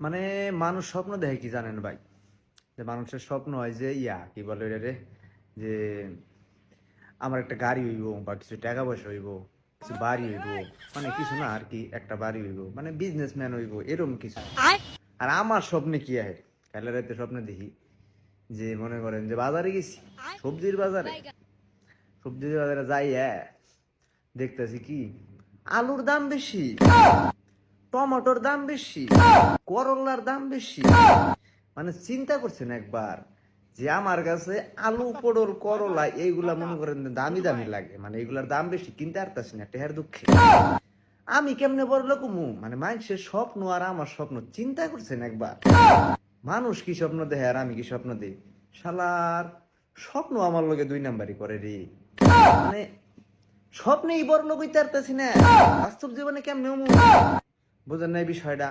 মানে মানুষ স্বপ্ন দেখে কি জানেন ভাই? যে মানুষের স্বপ্ন হয় যে কি বলে রে, যে আমার একটা গাড়ি হইব বা কিছু টাকা পয়সা হইব, কিছু বাড়ি হইব, মানে কিছু না আর কি, একটা বাড়ি হইব, মানে বিজনেসম্যান হইব, এরকম কিছু। আর আমার স্বপ্নে কি আহে, কাল রাতে স্বপ্নে দেখি যে মনে করেন যে বাজারে গেছি, সবজির বাজারে। সবজির বাজারে যাই, দেখতেছি কি আলুর দাম বেশি, টমেটোর দাম বেশি, করলার দাম বেশি। মানে চিন্তা করছেন একবার যে আমার কাছে আলু, পটল, করলা এইগুলা মনে করেন দামি দামি লাগে, মানে এগুলার দাম বেশি, কিনতে পারতাছি না টেহার দুঃখে। আমি কেমনে বড় কমু? মানে মানুষের স্বপ্ন আর আমার স্বপ্ন চিন্তা করছেন একবার? মানুষ কি স্বপ্ন দেখে আর আমি কি স্বপ্ন দিই? শালার স্বপ্ন আমার লগে দুই নাম্বারই করে রে। মানে স্বপ্নেই বড় লোক হইতে পারতাছি না, বাস্তব জীবনে কেমনে হমু? বুঝেন না এই বিষয়টা?